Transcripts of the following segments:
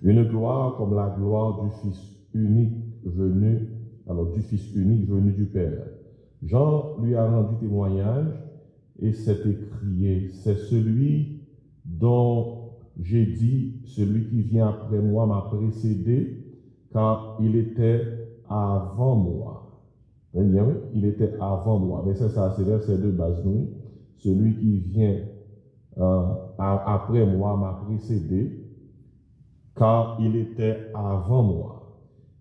Une gloire comme la gloire du Fils unique venu, du Fils unique venu du Père. Jean lui a rendu témoignage et s'est écrié, c'est celui dont j'ai dit, celui qui vient après moi m'a précédé, car il était avant moi. Il était avant moi. Mais ça, c'est verset de base, nous. Celui qui vient après moi m'a précédé, car il était avant moi.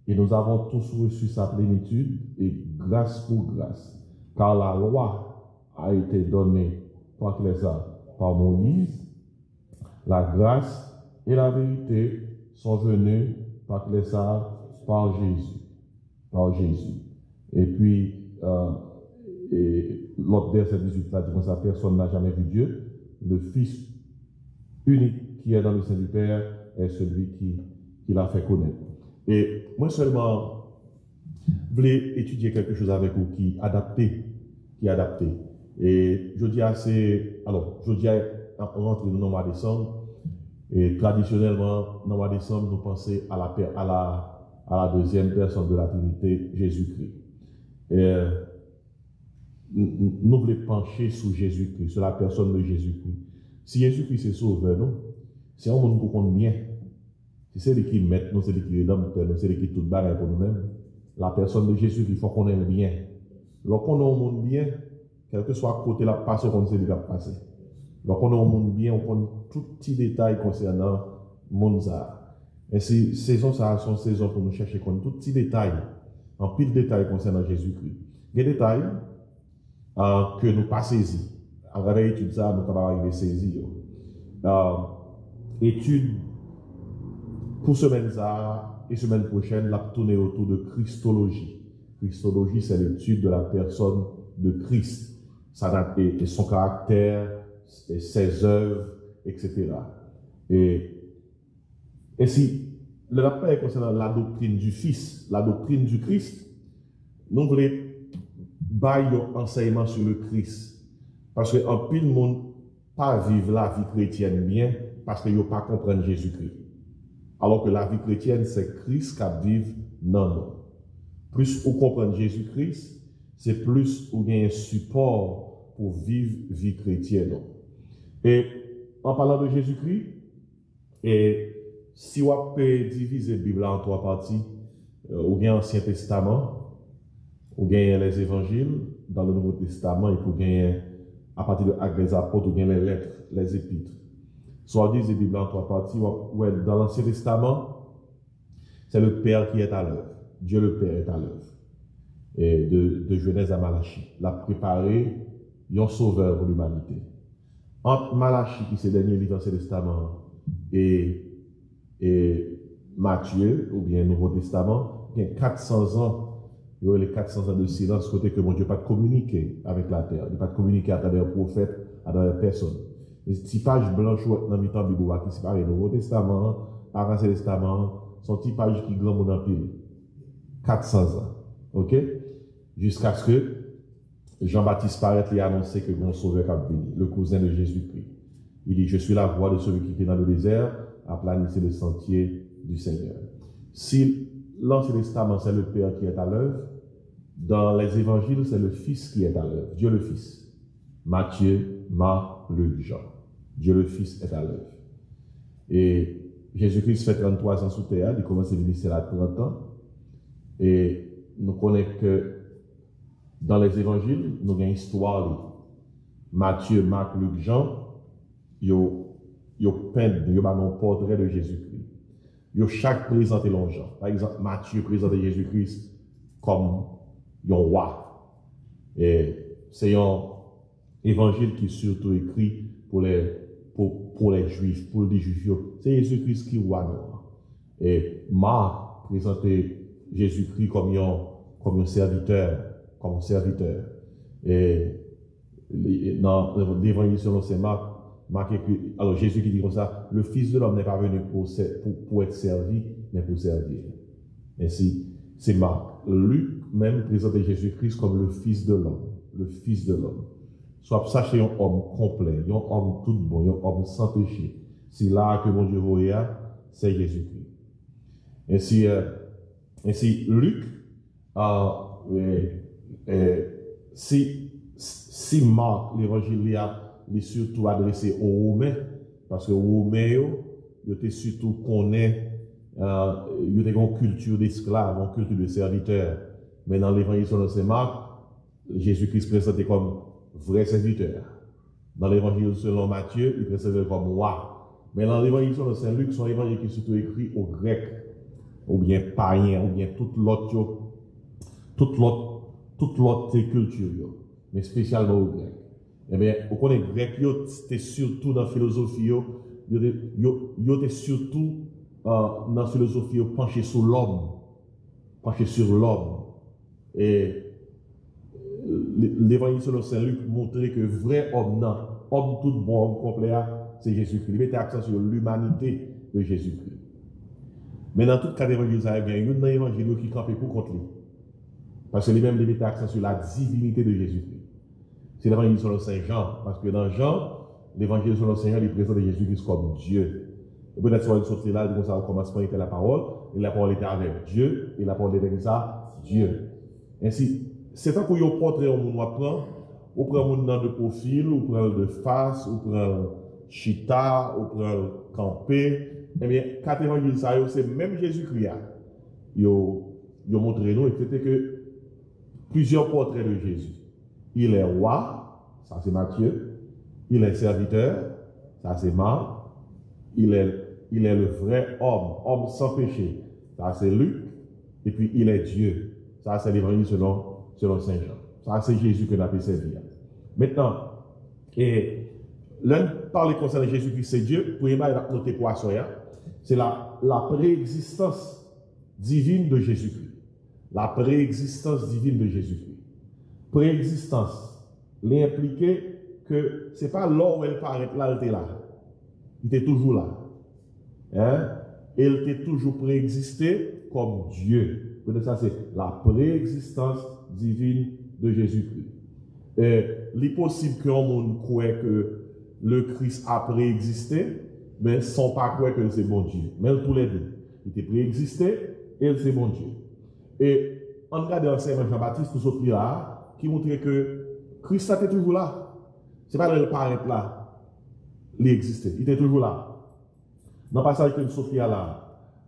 Et nous avons tous reçu sa plénitude et grâce pour grâce. Car la loi a été donnée par Moïse, la grâce et la vérité sont venues par Jésus. Par Jésus. Et puis, l'autre verset 18 là dit comme ça, personne n'a jamais vu Dieu. Le Fils unique qui est dans le sein du Père est celui qui l'a fait connaître. Et moi seulement, je voulais étudier quelque chose avec vous qui est adapté. Et je dis on rentre dans le mois de décembre. Et traditionnellement, dans le mois de décembre, nous pensons à la deuxième personne de la Trinité, Jésus-Christ. Et nous voulons pencher sur Jésus-Christ, sur la personne de Jésus-Christ. Si Jésus-Christ est sauveur, nous, si on nous comprend bien, si c'est lui qui met nous, c'est lui qui rédempteur, c'est lui qui tout barre pour nous-mêmes, la personne de Jésus, il faut qu'on aime bien. Lorsqu'on a un monde bien, quel que soit côté la passe, on sait ce qui va passer. Lorsqu'on a un monde bien, on prend tout petit détail concernant le monde. Et ces saisons, ça sont saisons pour nous chercher comme tout petit détail, en pile de détails concernant Jésus-Christ. Des détails que nous pas saisis. En regardant l'étude, ça, nous sommes arrivés à saisir. Étude pour semaine ça et semaine prochaine, la tourner autour de Christologie. Christologie, c'est l'étude de la personne de Christ. Ça et son caractère, et ses œuvres, etc. Et si le rappel concernant la doctrine du Fils, la doctrine du Christ, nous voulons bailler un enseignement sur le Christ. Parce qu'un pile monde pas vivre la vie chrétienne bien parce qu'ils ne pas comprendre Jésus-Christ. Alors que la vie chrétienne, c'est Christ qui vit dans nous. Plus on comprend Jésus-Christ, c'est plus on a un support pour vivre vie chrétienne. Et en parlant de Jésus-Christ, et si on peut diviser la Bible en trois parties, ou bien l'Ancien Testament, ou bien les évangiles dans le Nouveau Testament, et pour gagner à partir de Actes des Apôtres, ou bien les lettres, les épîtres. Soit on dit la Bible en trois parties, ouais, dans l'Ancien Testament, c'est le Père qui est à l'œuvre. Dieu le Père est à l'œuvre. Et de Genèse à Malachie. Il a préparé un sauveur pour l'humanité. Entre Malachie, qui c'est le dernier livre de l'Ancien Testament, et Matthieu, ou bien Nouveau Testament, il y a 400 ans, il y a les 400 ans de silence, côté que mon Dieu n'a pas communiqué avec la terre, il n'a pas communiqué à travers les prophètes, à travers les personnes. Les petites pages blanches dans le temps Bible qui séparent le Nouveau Testament, l'Ancien Testament, sont petites pages qui glomment dans pile. 400 ans. OK? Jusqu'à ce que Jean-Baptiste paraît et annoncer que mon sauveur a venu, le cousin de Jésus-Christ. Il dit, je suis la voix de celui qui est dans le désert, à planifier le sentier du Seigneur. Si l'Ancien Testament, c'est le Père qui est à l'œuvre, dans les évangiles, c'est le Fils qui est à l'œuvre. Dieu le Fils. Matthieu, Marc, Luc, Jean. Dieu le Fils est à l'œuvre. Et Jésus-Christ fait 33 ans sous terre, il commence à ministère à 30 ans. Et nous connaissons que dans les évangiles, nous avons une histoire. Matthieu, Marc, Luc, Jean, ils ont peint un portrait de Jésus-Christ. Ils ont chaque présenté l'on Jean. Par exemple, Matthieu présentait Jésus-Christ comme un roi. Et c'est un évangile qui est surtout écrit pour les Juifs, pour les Juifs. C'est Jésus-Christ qui est roi. Et Marc présentait Jésus-Christ comme un serviteur. Et dans l'évangile selon saint Marc écrit, alors Jésus qui dit comme ça, le Fils de l'homme n'est pas venu pour être servi, mais pour servir. Ainsi, c'est Marc. Luc même présentait Jésus-Christ comme le Fils de l'homme. Le Fils de l'homme. Soit ça, c'est un homme complet, un homme tout bon, un homme sans péché. C'est là que mon Dieu voyait, c'est Jésus-Christ. Ainsi, Luc, si Marc, l'évangile, est surtout adressé aux Romains, parce que les Romains, ils étaient surtout connaît, ils étaient une culture d'esclaves, une culture de serviteurs. Mais dans l'évangile selon saint Marc, Jésus-Christ présenté comme vrai serviteur. Dans l'évangile selon Matthieu, il présenté comme roi. Mais dans l'évangile selon saint Luc, c'est un évangile qui est surtout écrit aux Grecs, ou bien païens, ou bien toute l'autre culture, mais spécialement aux Grecs. Eh bien, vous connaissez les Grecs, c'était surtout dans la philosophie, ils étaient surtout dans la philosophie penché sur l'homme, penché sur l'homme. Et l'évangile selon saint Luc montrait que vrai homme, non, homme tout bon, homme complet, c'est Jésus-Christ. Il mettait accent sur l'humanité de Jésus-Christ. Mais dans tout cas d'évangile, il y a un évangile qui campait pour contre lui. Parce que lui-même, il mettait accent sur la divinité de Jésus-Christ. C'est l'évangile selon saint Jean. Parce que dans Jean, l'évangile selon saint Jean, il présente Jésus-Christ comme Dieu. Et peut-être que sortir là, comme ça, au commencement était la parole, et la parole était avec Dieu, et la parole était comme ça, Dieu. Ainsi, c'est tant qu'on y a un portrait, on prend un nom de profil, on prend de face, on prend chita, on prend campé. Eh bien, quatre évangiles, c'est même Jésus-Christ. Il a montré nous, c'était que plusieurs portraits de Jésus. Il est roi, ça c'est Matthieu. Il est serviteur, ça c'est Marc. Il est le vrai homme sans péché, ça c'est Luc. Et puis il est Dieu, ça c'est l'évangile selon saint Jean. Ça c'est Jésus que nous avons servi. Maintenant, l'un parler concernant Jésus-Christ, c'est Dieu. Pour noter quoi c'est la préexistence divine de Jésus-Christ. La préexistence divine de Jésus-Christ. Préexistence, l'impliquer que ce n'est pas là où elle paraît, là, elle était là. Il était toujours là. Hein? Il était toujours préexisté comme Dieu. Ça, c'est la préexistence divine de Jésus-Christ. Il est possible qu'un monde croit que le Christ a préexisté, mais sans pas croire que c'est bon Dieu. Mais tous les deux. Il était préexisté et c'est bon Dieu. Et on regarde l'enseignement Jean-Baptiste, tout ce là, qui montre que Christ était toujours là. Ce n'est pas le paraître là. Il existait. Il était toujours là. Dans le passage que Sophie a là,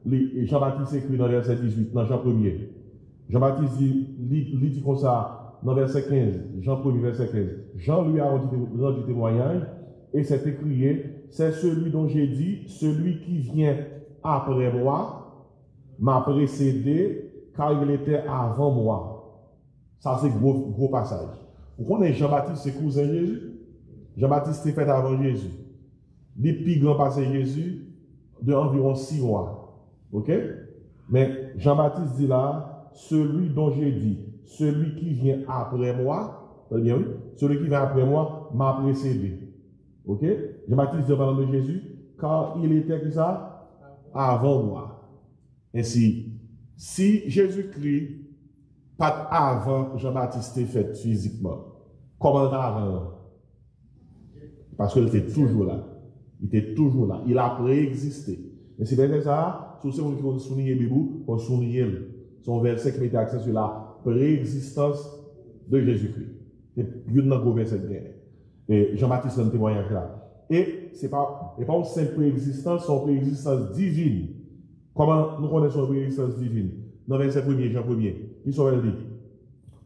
Jean-Baptiste écrit dans le verset 18, dans Jean 1er. Jean-Baptiste dit comme ça, dans verset 15, Jean 1er, verset 15. Jean lui a rendu témoignage et s'est écrié, c'est celui dont j'ai dit, celui qui vient après moi m'a précédé car il était avant moi. Ça, c'est gros passage. Vous connaissez Jean-Baptiste, c'est cousin de Jésus? Jean-Baptiste est fait avant Jésus. Les plus grands passé Jésus de environ 6 mois. Ok? Mais Jean-Baptiste dit là, celui dont j'ai dit, celui qui vient après moi, bien oui, celui qui vient après moi m'a précédé. Ok? Jean-Baptiste dit parlant de Jésus, car il était qui ça? Avant moi. Ainsi, si Jésus-Christ, pas avant Jean-Baptiste est fait physiquement, comment avant? Parce qu'il était toujours là. Il était toujours là. Il a préexisté. Et c'est bien ça, tous ceux qui ont souligné Bibou, ont souligné son verset qui mettait accent sur la préexistence de Jésus-Christ. C'est un gros verset de guerre. Et Jean-Baptiste a un témoignage là. Et ce n'est pas une simple préexistence, c'est une préexistence divine. Comment nous connaissons une préexistence divine? Dans le verset 1er, Jean 1er, il s'en dit,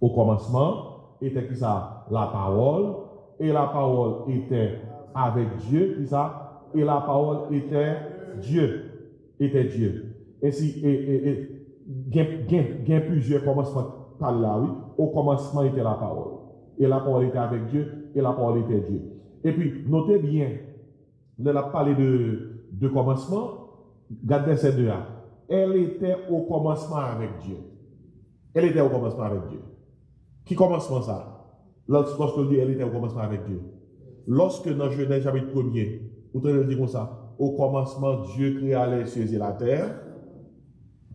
au commencement, était qui ça? La parole, et la parole était avec Dieu, qui ça? Et la parole était Dieu. Était Dieu. Ainsi, il y a plusieurs commencements par là, oui. Au commencement était la parole. Et la parole était avec Dieu, et la parole était Dieu. Et puis, notez bien, on a parlé de commencement, regardez ces deux-là. Elle était au commencement avec Dieu. Elle était au commencement avec Dieu. Qui commencement ça? Lorsque dit elle était au commencement avec Dieu. Lorsque dans Genèse chapitre 1er, vous tenez dire comme ça, au commencement Dieu créa les cieux et la terre,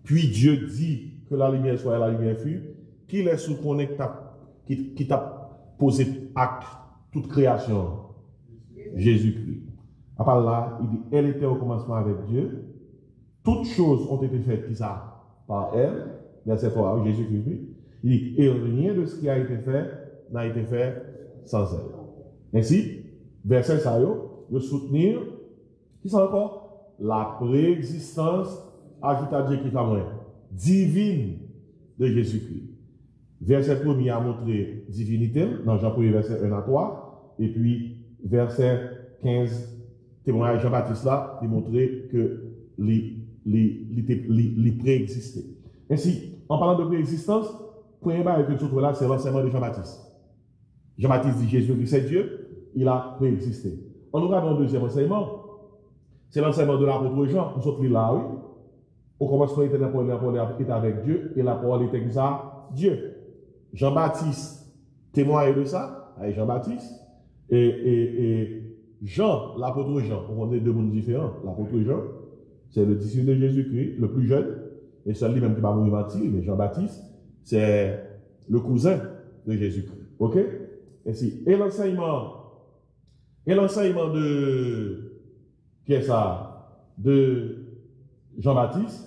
puis Dieu dit que la lumière soit et la lumière fut, qui est sous qui t'a posé acte toute création? Jésus-Christ. À part là, il dit elle était au commencement avec Dieu. toutes choses ont été faites qui ça, par elle, verset 3, Jésus-Christ. Il dit, et rien de ce qui a été fait n'a été fait sans elle. Ainsi, verset ça, de soutenir, qui sont encore la préexistence, ajoute adjectif à moi, divine de Jésus-Christ. Verset 1 a montré divinité, dans Jean 1, verset 1 à 3, et puis verset 15, témoignage Jean-Baptiste là, il montrait que les préexistait. Ainsi, en parlant de préexistence, premier bail que tu trouves là, c'est l'enseignement de Jean-Baptiste. Jean-Baptiste dit Jésus-Christ c'est Dieu, il a préexisté. On nous regarde le deuxième enseignement, c'est l'enseignement de l'apôtre Jean. Nous sommes là, oui. Au commencement, il était la parole était avec Dieu, et la parole était comme ça, Dieu. Jean-Baptiste témoigne de ça, avec Jean-Baptiste, et Jean, l'apôtre Jean, on est deux mondes différents. L'apôtre Jean, c'est le disciple de Jésus-Christ, le plus jeune, et celui même qui va mourir martyr, mais Jean-Baptiste, c'est le cousin de Jésus-Christ. Ok? Et l'enseignement de, qui est ça? De Jean-Baptiste,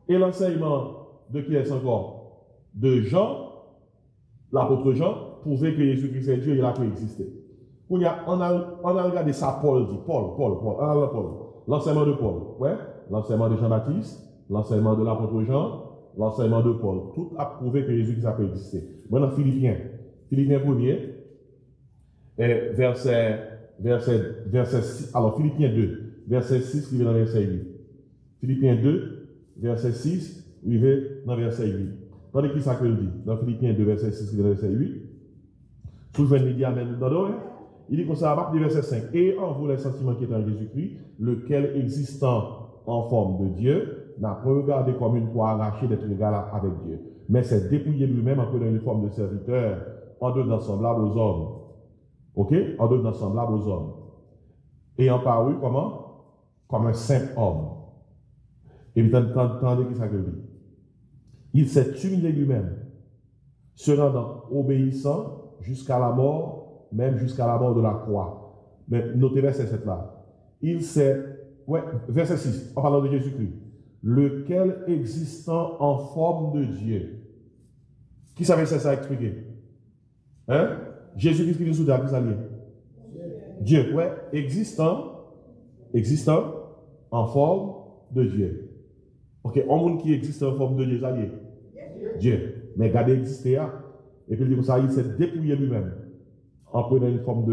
et l'enseignement de qui est encore? De Jean, l'apôtre Jean, prouvait que Jésus-Christ est Dieu, il a préexisté. On a regardé ça, Paul dit, Paul, l'enseignement de Paul, ouais, l'enseignement de Jean-Baptiste, l'enseignement de l'apôtre Jean, l'enseignement de Paul, tout a prouvé que Jésus-Christ a préexisté. Maintenant, Philippiens 1er, verset 6, alors Philippiens 2, verset 6, qui vient dans verset 8. Philippiens 2, verset 6, il vient dans verset 8. Tandis qui ça que dit, dans Philippiens 2, verset 6, qui vient dans verset 8, souvent il dit Amen, il dit comme ça, à partir du verset 5, et en vous les sentiments qui est en Jésus-Christ, lequel existant en forme de Dieu, n'a pas regardé comme une croix arrachée d'être égal avec Dieu, mais s'est dépouillé lui-même en prenant une forme de serviteur, en devenant semblable aux hommes. Ok? En devenant semblable aux hommes. Et en paru comment? Comme un simple homme. Et puis, entendez qui ça que dit. Il s'est humilié lui-même, se rendant obéissant jusqu'à la mort, même jusqu'à la mort de la croix. Mais notez verset 7 là. Il s'est, ouais, verset 6, en parlant de Jésus-Christ, lequel existant en forme de Dieu. Qui savait ça expliquer? Hein? Jésus-Christ qui vient sous terre, qui ça lié? Dieu, ouais, existant en forme de Dieu. Ok, un monde qui existe en forme de Dieu, ça lié? Dieu. Mais regardez exister là. Et puis il dit comme ça, il s'est dépouillé lui-même en prenant une forme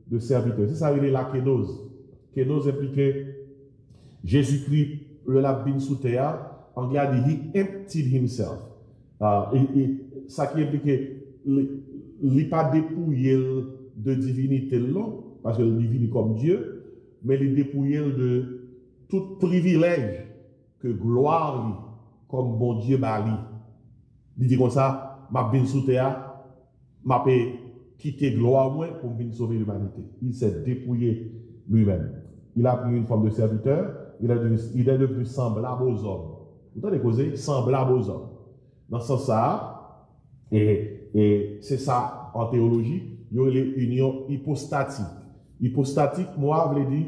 de serviteur. C'est ça, il est la kénose. Kénose impliquait Jésus-Christ, le labine sous terre, en regardant, he emptied himself. Et ça qui impliquait, il n'est pas dépouillé de divinité, non, parce qu'il est divin comme Dieu, mais il est dépouillé de tout privilège que gloire, comme bon Dieu, il dit comme ça, ma bin sous terre, m'a quitter gloire moins pour venir sauver l'humanité. Il s'est dépouillé lui-même. Il a pris une forme de serviteur, il est devenu semblable aux hommes. Vous entendez causer? Semblable aux hommes. Dans ce sens-là, et c'est ça en théologie, il y a une union hypostatique. Hypostatique, moi, je l'ai dit,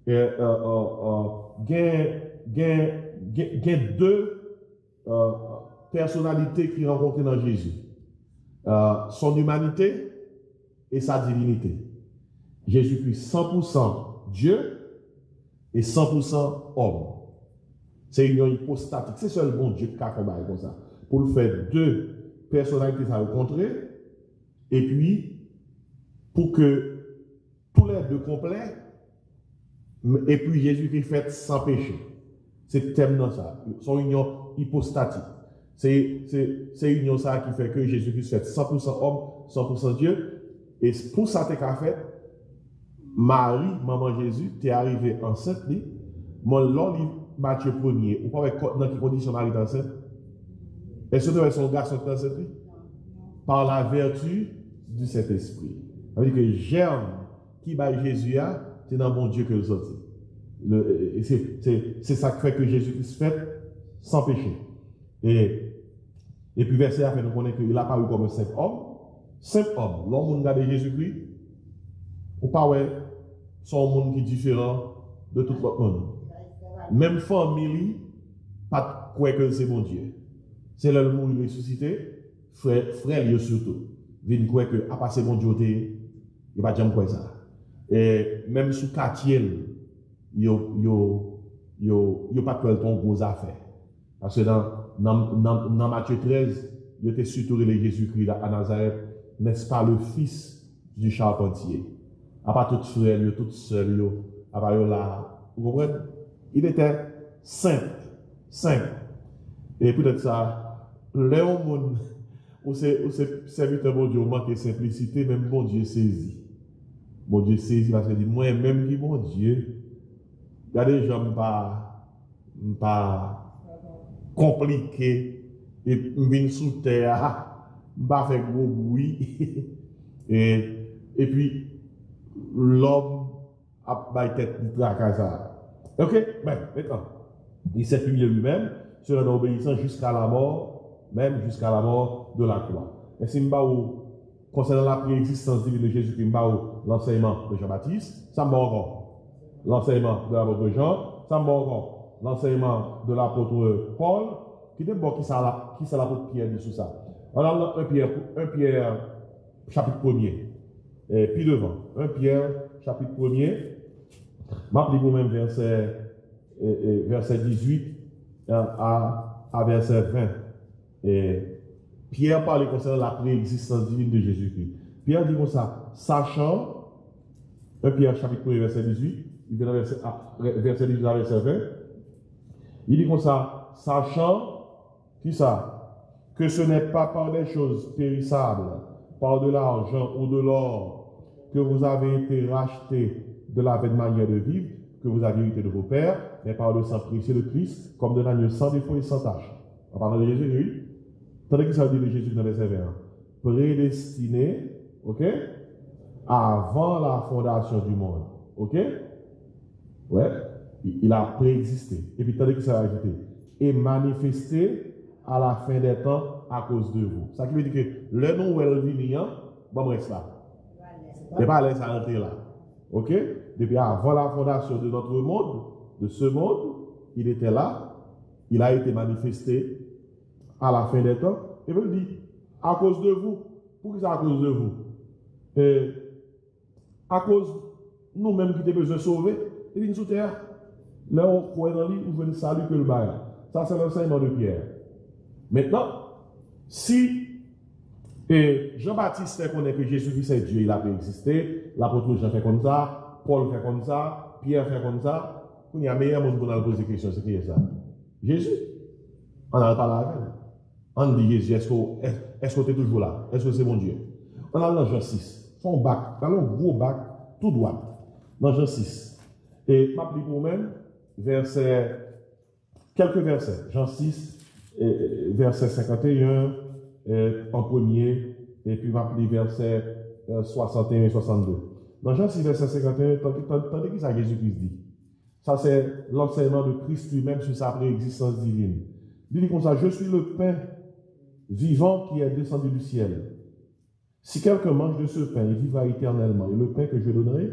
il y a deux personnalités qui rencontrent dans Jésus. Son humanité et sa divinité. Jésus-Christ 100% Dieu et 100% homme. C'est une union hypostatique. C'est seul bon Dieu qui a fait comme ça. Pour le faire deux personnalités à rencontrer, et puis pour que tous les deux complets, et puis Jésus-Christ fait sans péché. C'est tellement ça. Son union hypostatique. C'est une union ça qui fait que Jésus-Christ fait 100% homme, 100% Dieu. Et pour ça, t'es qu'à fait, Marie, maman Jésus, t'es arrivé enceinte, mon long Matthieu 1er, ou pas avec dans quelle condition Marie est enceinte? Est-ce que tu as son garçon qui est enceinte? Par la vertu du Saint-Esprit. Ça veut dire que germe qui bat Jésus, c'est dans bon Dieu que le sortit. C'est ça qui fait que Jésus-Christ fait sans péché. Et puis verset après, nous connaissons qu'il a paru comme un simple homme. Simple homme. L'homme qui regarde Jésus-Christ, ou pas ouais, son monde qui est différent de tout l'autre monde. Même famille, pas de quoi que c'est mon Dieu. C'est le monde ressuscité, frère, surtout. Vin quoi que, à part c'est mon Dieu, il n'y a pas de jamais quoi ça. Et même sous quartier, yo pas peur de ton gros affaire. Parce que dans Matthieu 13, il était surtout les Jésus-Christ à Nazareth, n'est-ce pas le fils du charpentier? À part tout frère, tout seul, à part là, vous comprenez? Il était simple. Et peut-être ça, Léon Moun, où c'est serviteur bon Dieu, manque de simplicité, même bon Dieu saisit. Bon Dieu saisit parce que dit, moi-même qui bon Dieu, regardez les gens pas compliqué, et venir sous terre, pas faire gros bruit, et puis l'homme a pas tête de tracas ça. Ok? Ben, maintenant, il s'est publié lui-même, sur l'obéissance jusqu'à la mort, même jusqu'à la mort de la croix. Et si concernant la préexistence divine de Jésus-Christ, l'enseignement de Jean-Baptiste, ça me encore. L'enseignement de l'apôtre Jean, ça me encore. L'enseignement de l'apôtre Paul, qui est bon, qui c'est l'apôtre Pierre dit sur ça. Alors, 1 Pierre, chapitre 1er, et puis devant, 1 Pierre, chapitre 1er, m'appelez vous-même verset 18 à verset 20. Et Pierre parle concernant la préexistence divine de Jésus-Christ. Pierre dit comme ça, sachant, 1 Pierre chapitre 1 verset 18, il vient verset 18 à verset 20, il dit comme ça, sachant, qui ça, que ce n'est pas par des choses périssables, par de l'argent ou de l'or, que vous avez été rachetés de la vaine manière de vivre, que vous avez hérité de vos pères, mais par le sang précieux de Christ, comme de l'agneau sans défaut et sans tache. En parlant de Jésus, oui. Tandis que ça dit de Jésus dans les verset prédestiné, ok, avant la fondation du monde, ok, ouais, il a préexisté. Et puis tandis que ça a ajouté, et manifesté à la fin des temps à cause de vous. Ça qui veut dire que le nom où elle vient, bon, reste là. Et pas laisser entrer là. Ok? Depuis avant la fondation de notre monde, de ce monde, il était là, il a été manifesté à la fin des temps, et il dit, à cause de vous. Pourquoi c'est à cause de vous? À cause nous-mêmes qui avons besoin de sauver, il vient sous terre. Là, on croit dans lui, on veut le salut que le bail. Ça, c'est l'enseignement de Pierre. Maintenant, si Jean-Baptiste fait connaître que Jésus-Christ est Dieu, il a préexisté, l'apôtre Jean fait comme ça, Paul fait comme ça, Pierre fait comme ça, il y a meilleur monde pour nous poser des questions, c'est qui est ça? Jésus. On a parlé avec lui. On dit Jésus, est-ce que tu es toujours là? Est-ce que c'est mon Dieu? On a dans Jean 6, son bac, dans un gros bac, tout droit, dans Jean 6. Et je m'applique pour même, quelques versets, Jean 6, verset 51, en premier, et puis m'applique verset 61 et 62. Dans Jean 6, verset 51, tandis que ça Jésus-Christ dit. Ça, c'est l'enseignement de Christ lui-même sur sa préexistence divine. Il dit comme ça, je suis le pain vivant qui est descendu du ciel. Si quelqu'un mange de ce pain, il vivra éternellement. Et le pain que je donnerai,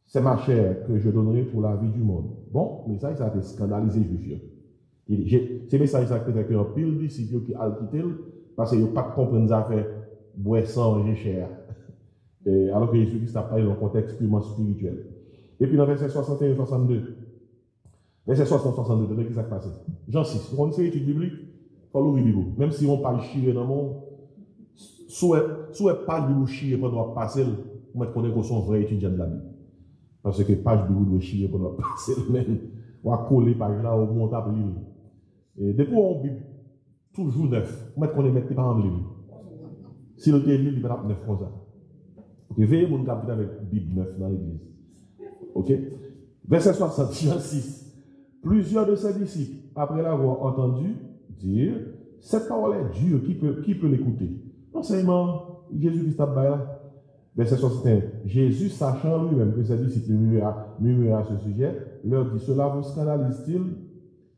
c'est ma chair que je donnerai pour la vie du monde. Bon, mais ça a été scandalisé, je suis. C'est message ça que fait un pile disciples qui a quitté parce qu'ils n'ont pas compris les affaires boisson et cher. Alors que Jésus-Christ a parlé dans un contexte purement spirituel. Et puis dans verset 61 et 62, verset 60 62, qu'est-ce qui s'est passé? Jean 6, on fait étude biblique, il faut l'ouvrir la Bible. Même si on parle chier dans le monde, soit pas de Bible chier pendant qu'on passe, on va connaître qu'on sont vrais étudiants de la Bible. Parce que page Bible doit chier pendant qu'on passe, même. On va coller page là, on monte à l'île. Et depuis on Bible, toujours neuf, on va connaître pas en Bible. Si le livre, il va être neuf comme ça. Ok, veillez mon capitaine avec Bible neuf dans l'église. Ok? Verset 66. Plusieurs de ses disciples, après l'avoir entendu dire, cette parole est dure, qui peut l'écouter? L'enseignement, Jésus-Christ a là. Verset 61. Jésus, sachant lui-même que ses disciples murmuraient à ce sujet, leur dit, cela vous scandalise-t-il?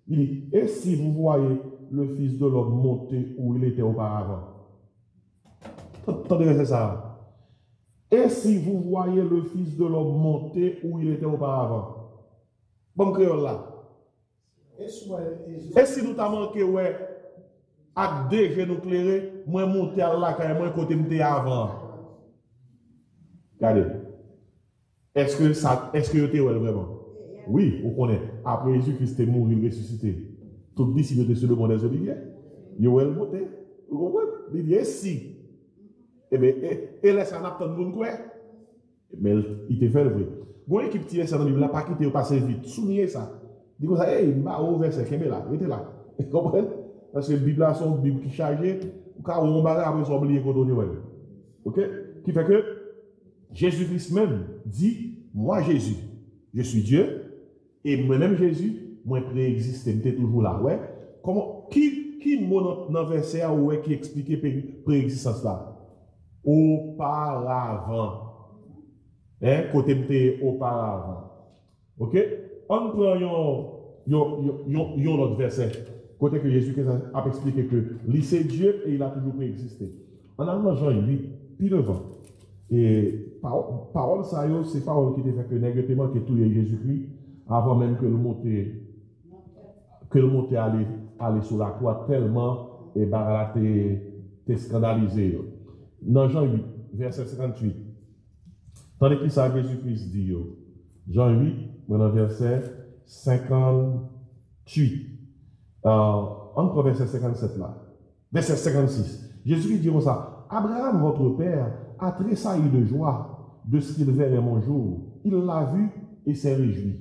Il dit, et si vous voyez le Fils de l'homme monter où il était auparavant? Attendez, c'est ça. Et si vous voyez le Fils de l'homme monter où il était auparavant? Bon créole là. Et si nous t'avons manqué, ouais, à déjà nous clairer, moi monter à la caille, moi côté m'était avant. Regardez. Est-ce que vous êtes vraiment? Oui, on connaît. Après Jésus-Christ est mort, il est ressuscité. Tout le disciple de ce monde des Oliviers. Il est monté. Vous comprenez? Il dit si. Eh bien, et laisse un apte de monde quoi? Mais il te fait le vrai. Bon, équipe tire ça dans la Bible, pas quitter ou passer vite. Soulignez ça. Dis comme ça, hey, bah, au verset, qui est là, mettez là. Vous comprenez? Parce que la Bible là, c'est une Bible qui est chargée, car on va après oublier qu'on doit. Ok? Qui fait que Jésus-Christ même dit, moi Jésus, je suis Dieu, et moi-même Jésus, moi préexisté, j'étais toujours là. Ouais? Comment, qui mot dans le verset ouais, qui explique préexistence là? Auparavant. Hein? Côté m'était auparavant. Ok? On prend un autre verset. Côté que Jésus a expliqué que lui c'est Dieu et il a toujours préexisté. On a dans Jean 8, puis devant. Et parole ça, c'est parole qui te fait que négativement que tout est Jésus-Christ, avant même que le monte aller sur la croix, tellement et bah t'es scandalisé. Dans Jean 8, verset 58. Tandis que ça Jésus-Christ dit, Jean 8, dans verset 58. Entre verset 57 là. Verset 56. Jésus-Christ dit comme ça, Abraham, votre père, a tressailli de joie de ce qu'il verrait mon jour. Il l'a vu et s'est réjoui.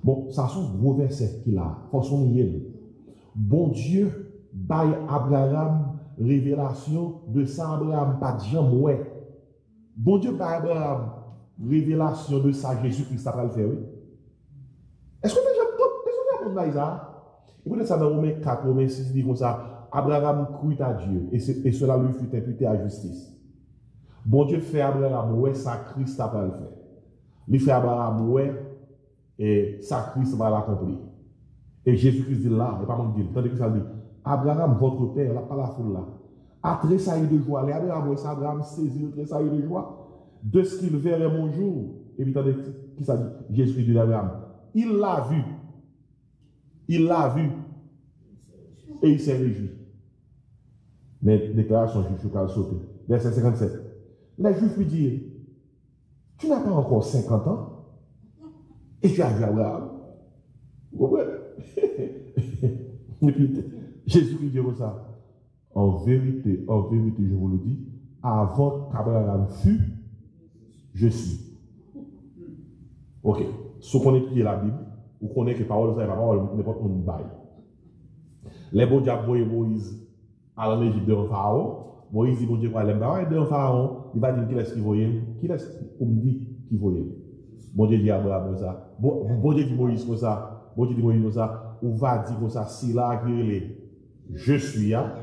Bon, ça sont gros versets qu'il a. Forçons y. Bon Dieu, baille Abraham, révélation de ça, Abraham, pas de jamais, ouais. Bon Dieu, baille Abraham, révélation de ça, Jésus-Christ a pas le faire, oui. Est-ce que déjà, est-ce que ça? Et peut-être ça dans Romains 4, Romains 6, dit comme ça, Abraham crut à Dieu, et cela lui fut imputé à justice. Bon Dieu fait Abraham, ouais, ça Christ a pas le faire. Il fait Abraham, ouais, et ça Christ va l'accomplir. Et Jésus-Christ dit là, il n'est pas mon Dieu. Tandis que ça dit, Abraham, votre père, là, pas la foule là, a tressailli de joie. Les Abraham saisit le tressailli de joie de ce qu'il verrait mon jour. Et puis, tandis que ça dit, Jésus dit d'Abraham, il l'a vu. Il l'a vu. Et il s'est réjoui. Mais déclaration juif, je vais sauter. Verset 57. Les Juifs lui disent, tu n'as pas encore 50 ans et tu as vu Abraham. Vous comprenez? Et puis, Jésus lui dit comme ça. En vérité, je vous le dis, avant qu'Abraham fût, je suis. Ok. Si on étudie la Bible, vous connaissez que parole, ça n'est pas parole, n'importe où nous baille. Les bons diables voyaient Moïse à l'Égypte devant Pharaon. Moïse dit, bon Dieu, quoi, l'aime devant Pharaon. Il va dire, qui est-ce qu'il voyait? Qui est-ce qu'on me dit qu'il voyait? Bon Dieu dit Abraham comme ça. Bon Dieu dit Moïse comme ça. Bon Dieu dit Moïse comme ça. Ou va dire comme ça, si là, je suis là,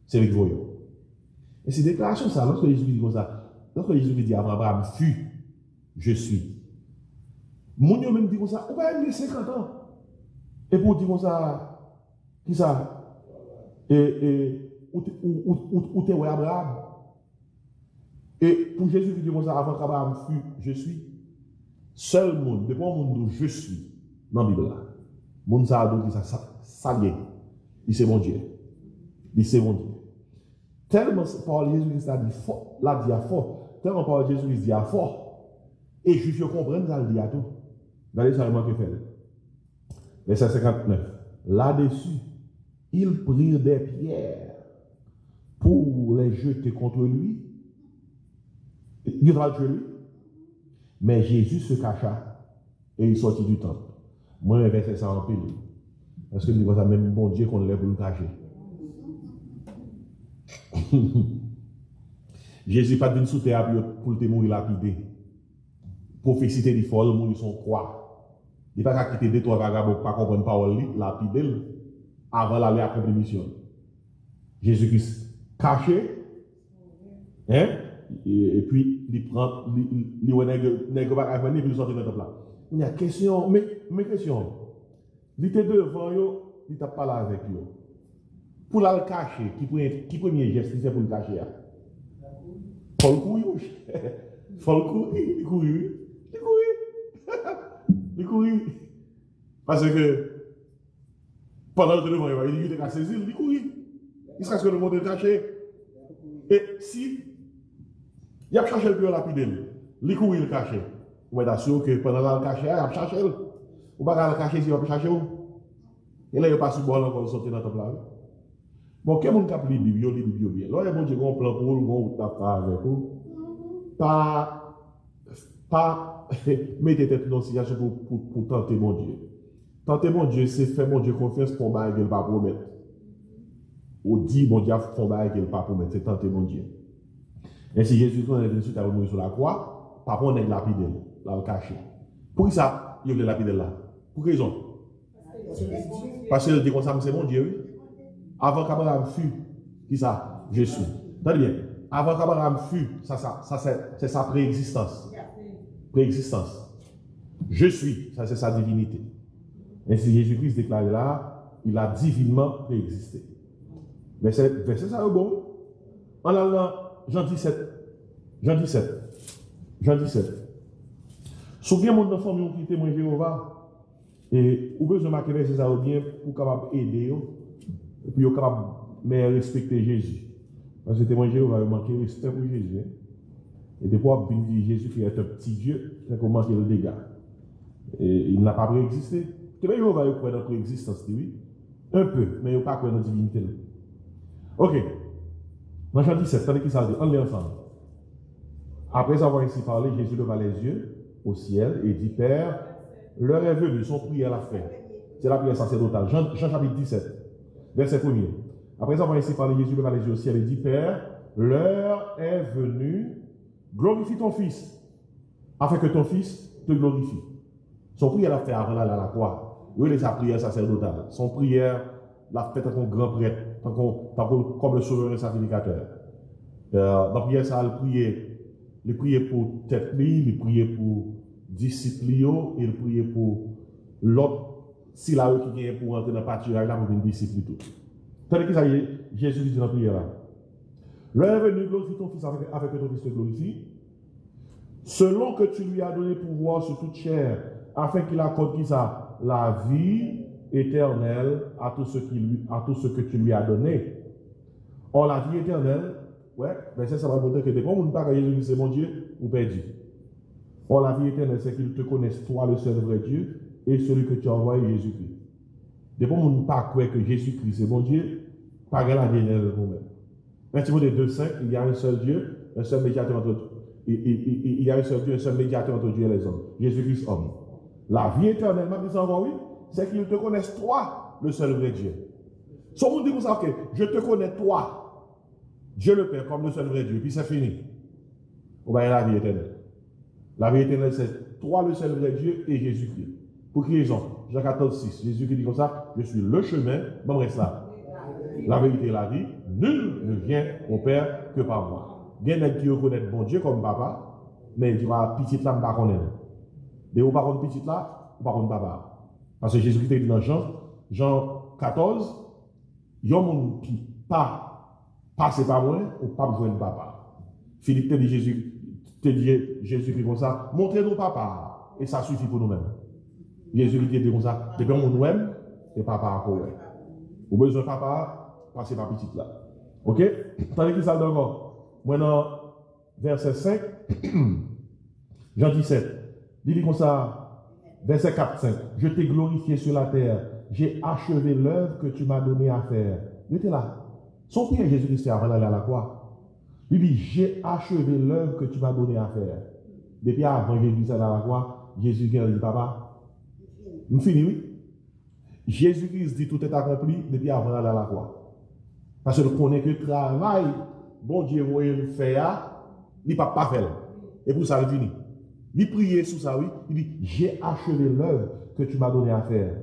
c'est le voyant. Et c'est déclaration ça, lorsque Jésus dit comme ça, lorsque Jésus dit Abraham fut, je suis. Mon Dieu même dit comme ça, on va aller 50 ans. Et pour dire comme ça, qui ça? Et où t'es Abraham? Et pour Jésus qui dit comme ça, avant qu'Abraham fût, je suis. Seul monde, depuis le monde où je suis, dans la Bible là. Monde ça a dit ça y est. Il c'est mon Dieu. Il c'est mon Dieu. Tellement par Jésus-Christ a dit fort, l'a dit à fort. Tellement par Jésus-Christ dit à fort. Et je comprends ça le dit à tout. Regardez ça le que fait. Verset 59. Là-dessus, ils prirent des pierres pour les jeter contre lui. Il va tuer lui. Mais Jésus se cacha et il sortit du temple. Moi, je verset ça en pile. Parce que c'est même bon Dieu qu'on lève pour le cacher. Jésus n'est pas venu sous terre pour te mourir lapidé. Prophétie dit folle, mourir son croix. Il n'est pas qu'à quitter deux, trois vagabonds pour ne pas comprendre parole, lapidé avant d'aller accomplir la mission. Jésus-Christ caché, hein? Et puis il prend, il va venir, puis il sort de notre là. Il y a question, mais question. Il était devant eux, il t'a parlé avec eux. Pour la le cacher, qui premier geste, c'est pour le cacher. Faut le courir. Faut le courir. Il courir. Il courir. Parce que Pendant le devant, il était saisi, il courir. Il serait ce que le monde est caché. Et si il a cherché le plus rapide, il courir le caché. Vous êtes sûr que pendant le caché, il a cherché. Ou pas le cacher si il va chercher où. Et là, il passe sur le bord encore, il sort dans le plat. Bon, quel monde qui a lu la Bible bien. Là, il y a un plan pour le monde qui a avec vous. Pas mettez tête dans une situation pour tenter mon Dieu. Tenter mon Dieu, c'est faire mon Dieu confiance pour ne qu'il pas promettre. Ou dire mon Dieu pour ne qu'il pas promettre. C'est tenter mon Dieu. Et si Jésus est venu sur la croix, pas pour lapider, là, le cacher. Pour ça, il veut lapider là. Pour quelle raison? Parce qu'il dit comme ça, c'est mon Dieu. Avant qu'Abraham fût, qui ça? Je suis. Très bien. Avant qu'Abraham fût, c'est sa préexistence. Préexistence. Je suis, ça c'est sa divinité. Ainsi Jésus-Christ déclare là, il a divinement préexisté. Verset ça est bon. En allant, Jean 17. Souviens mon enfant, qui témoigne Jéhovah. Et vous besoin de marquer verset ça bien pour capable aider. Et puis, vous capable de respecter Jésus. Parce que témoin Jéhovah, vous manquez respect pour Jésus. Et des fois, vous dites Jésus qui est un petit Dieu, c'est qu'on manque le dégât. Et il n'a pas préexisté. Témoin Jéhovah, vous croyez dans la préexistence, oui. Un peu, mais vous ne pas croyez dans la divinité. Ok. Dans Jean 17, attendez qui ça dit. On est ensemble. Après avoir ainsi parlé, Jésus leva les yeux au ciel et dit, Père, l'heure est venue, son prière l'a fait. C'est la prière sacerdotale. Jean chapitre 17. Verset 1er. Après avoir ainsi parlé, Jésus leva les yeux au ciel et dit, Père, l'heure est venue, glorifie ton Fils, afin que ton Fils te glorifie. Son prière l'a fait avant d'aller à la croix. Oui, sa prière sacerdotale. Son prière l'a fait comme grand prêtre, comme le sauveur et sacrificateur. Dans la prière, ça, il priait pour tête, il priait pour disciples, il priait pour l'autre. Si là, qui vient pour entrer dans le pâturage, là, pour une disciple tout. Tandis que ça y est, Jésus dit dans la prière là. L'heure est venue, glorifie ton Fils avec que ton Fils te glorifie. Selon que tu lui as donné pouvoir sur toute chair, afin qu'il accorde qui ça? La vie éternelle à tout ce que tu lui as donné. Or, la vie éternelle, ouais, ben ça va montrer que dès qu'on ne parle pas Jésus, c'est mon Dieu, ou perdu. Or, la vie éternelle, c'est qu'il te connaisse, toi, le seul vrai Dieu, et celui que tu as envoyé, Jésus-Christ. Depuis qu'on ne pas croire que Jésus-Christ c'est mon Dieu, pas la vie de nous-mêmes. 1 Timothée 2,5, il y a un seul Dieu, un seul médiateur entre Dieu. Il y a un seul Dieu, un seul médiateur entre Dieu et les hommes. Jésus-Christ homme. La vie éternelle, dit ça encore oui, c'est qu'il te connaisse toi, le seul vrai Dieu. Si on dit comme ça, que je te connais toi, Dieu le Père, comme le seul vrai Dieu, puis c'est fini. On va y aller la vie éternelle. La vie éternelle, c'est toi, le seul vrai Dieu, et Jésus-Christ. Pour qui raison? Jean 14, 6. Jésus qui dit comme ça, je suis le chemin, bon reste là. La vérité et la vie, nul ne vient au Père que par moi. Il y a des qui reconnaissent bon Dieu comme papa, mais il dit, petite là, je ne pas connaître. Et vous ne connaissez pas petite là, vous ne connaissez pas papa. Parce que Jésus dit dans Jean 14, il y a un monde qui pas passe par moi, ou pas besoin de papa. Philippe te dit Jésus dit comme ça, montrez-nous papa, et ça suffit pour nous-mêmes. Jésus dit comme ça, depuis on nous aime, et papa encore. Vous avez besoin de papa, passez par petite là. Ok? Tandis qu'il s'en encore. Maintenant, verset 5, Jean 17, il dit comme ça, verset 4, 5, je t'ai glorifié sur la terre, j'ai achevé l'œuvre que tu m'as donné à faire. Il était là. Son prière Jésus-Christ avant d'aller à la croix. Il dit, j'ai achevé l'œuvre que tu m'as donné à faire. Depuis avant Jésus-Christ à la croix, Jésus dit, papa, nous finissons, oui. Jésus-Christ dit tout est accompli depuis avant d'aller à la croix. Parce que nous connaissons que le travail, bon Dieu, vous le faire, il ne peut pas faire. Et pour ça, il finit. Il prie sous ça, oui. Il dit, j'ai achevé l'œuvre que tu m'as donné à faire.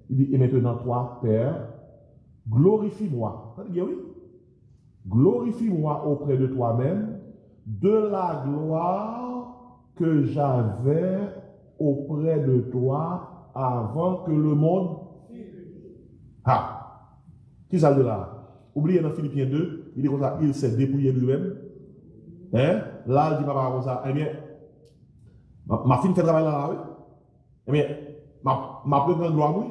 Il dit, et maintenant, toi, Père, glorifie-moi. Ça dit bien, oui. Glorifie-moi auprès de toi-même de la gloire que j'avais auprès de toi avant que le monde. Ah! Qui ça de là? Oubliez dans Philippiens 2, il dit comme ça, il s'est dépouillé lui-même. Hein? Là, il dit papa comme ça, eh bien, ma fille fait travail là, oui. Eh bien, ma plus grande gloire, oui.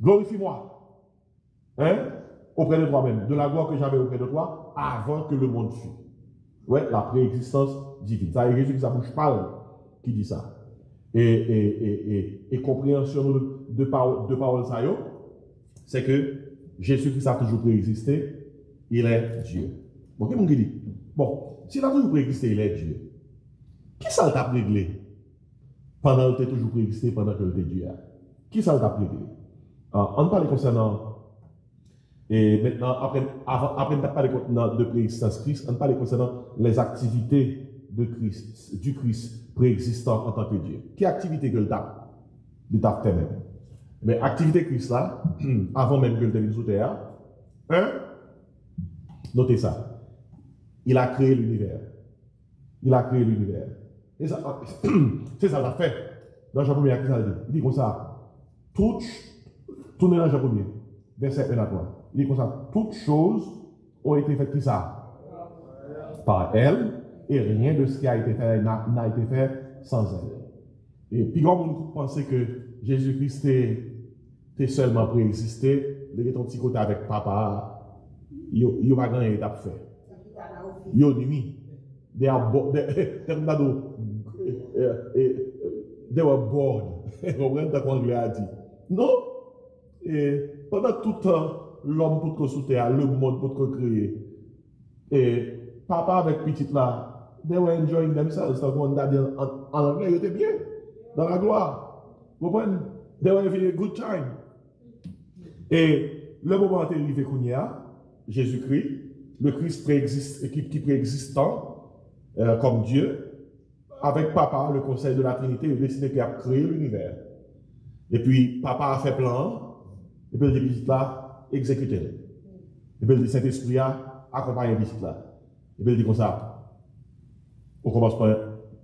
Glorifie-moi. hein, auprès de toi-même, de la gloire que j'avais auprès de toi avant que le monde fût. Ouais, la préexistence divine. Ça, et Jésus qui sa bouche parle, qui dit ça. Et compréhension de parole ça, c'est que Jésus-Christ a toujours préexisté, il est Dieu. Bon, qu'est-ce qu'il dit? Bon, s'il a toujours préexisté, il est Dieu. Qui ça t'a réglé pendant qu'il a toujours préexisté, pendant qu'il était Dieu? Qui ça t'a réglé? On parle concernant, et maintenant, après de parler de préexistence Christ, on parle concernant les activités de Christ, du Christ préexistant en tant que Dieu. Quelle activité que le t'a fait même? Mais activité Christ là, avant même que le devienne sous terre, notez ça. Il a créé l'univers. Il a créé l'univers. Et ça, c'est ça qu'il a fait. Dans Jean 1er, il dit comme ça, tournez dans Jean 1er, verset 1 à 3. Il dit comme ça, toutes choses ont été faites qui ça? Par elle, et rien de ce qui a été fait n'a été fait sans elle. Et puis quand vous pensez que Jésus-Christ est seulement préexisté, il est un petit côté avec papa, il va gagner une étape fait. Il nuit. They were bored. Non. Et pendant tout le temps, l'homme pour te sous terre, le monde pour te créer. Et papa avec petite là, they were enjoying themselves. Donc on a dit en anglais, ils étaient bien, dans la gloire. Vous comprenez? They were having a good time. Et le moment où il est arrivé Jésus-Christ, le Christ qui préexistant, comme Dieu, avec papa, le conseil de la Trinité, il a décidé qu'il a créé l'univers. Et puis, papa a fait plan, et puis il dit là, exécutez-le. Et puis il dit Saint-Esprit a accompagné le là. Et puis il dit comme ça, on commence par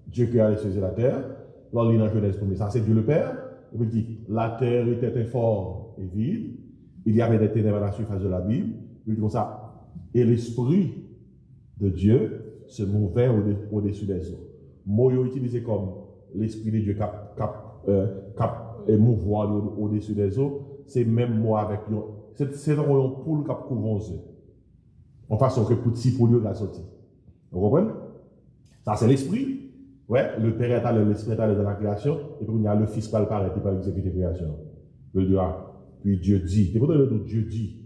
Dieu qui a les cieux et la terre. Là, il dit dans Genèse 1, ça c'est Dieu le Père. Et puis il dit, la terre était informe et vide. Il y avait des ténèbres à la surface de la Bible. Il dit comme ça, et l'Esprit de Dieu se mouvait au-dessus des eaux. Mot utilisé comme l'Esprit de Dieu et mouvoir au-dessus des eaux, c'est même mot avec c'est un poule qui couvre aux œufs. En façon que petit poule la sortie. Vous comprenez? Ça c'est l'Esprit. Ouais, le Père est allé, l'Esprit est allé dans la création, et puis il y a le Fils qui paraît, qui va exécuter la création. Le Dieu puis Dieu dit. C'est pour le Dieu dit.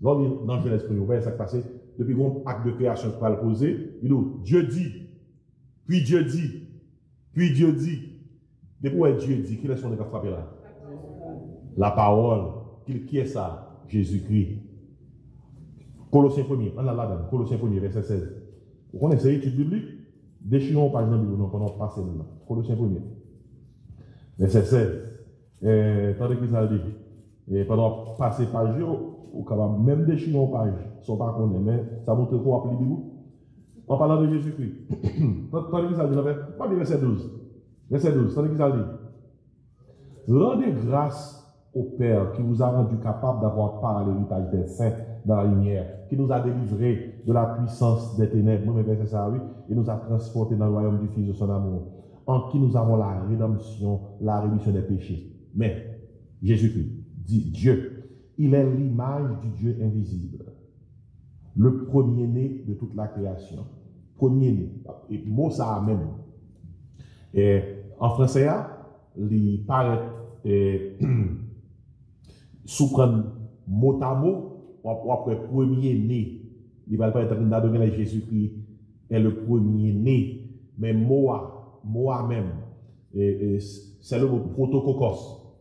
Dans Genèse 1, vous voyez ça qui passe. Depuis qu'on acte de création qui va le poser, il dit Dieu dit, puis Dieu dit, puis Dieu dit. Depuis où est Dieu dit, qui est son qui a frappé là? La parole. Qui est ça? Jésus-Christ. Colossiens 1er, on a là-dedans, Colossiens 1er, verset 16. Vous connaissez l'étude biblique? Déchirons page dans la Bible, pendant passer là. Colossiens 1er, verset 16. Tandis qu'il a dit, et pendant passer page, ou capable même déchirer une page, sont pas connus, mais ça montre quoi appeler Bible. En parlant de Jésus-Christ. Tandis qu'il a dit, pas le verset 12. Verset 12, tandis qu'il a dit, rendez grâce au Père qui vous a rendu capable d'avoir part à l'héritage des saints dans la lumière, qui nous a délivrés de la puissance des ténèbres, moi, verset ça, oui, et nous a transportés dans le royaume du Fils de son amour, en qui nous avons la rédemption des péchés. Mais, Jésus-Christ dit Dieu, il est l'image du Dieu invisible, le premier-né de toute la création. Premier-né, et mot ça même. Et en français, il paraît sous prendre mot à mot, ou après premier-né. Il va pas être en train de Jésus-Christ est le premier-né, mais mot à même. C'est le mot protokokos.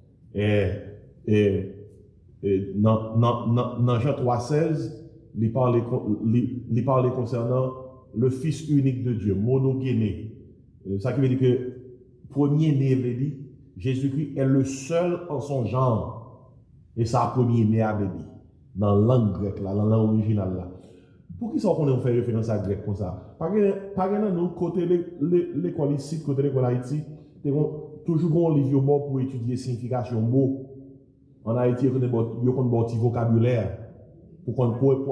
Dans Jean 3,16, il parle concernant le Fils unique de Dieu, monogéné. Ça qui veut dire que premier-né, veut dire Jésus-Christ est le seul en son genre. Et ça, premier-né avait dit, dans la langue grecque, dans la langue originale. Là. Pour qui ça qu'on fait référence à grec comme ça? Par exemple, nous, côté l'école ici, côté l'école Haïti, toujours un livre pour étudier signification mot. En Haïti, il y a un petit vocabulaire pour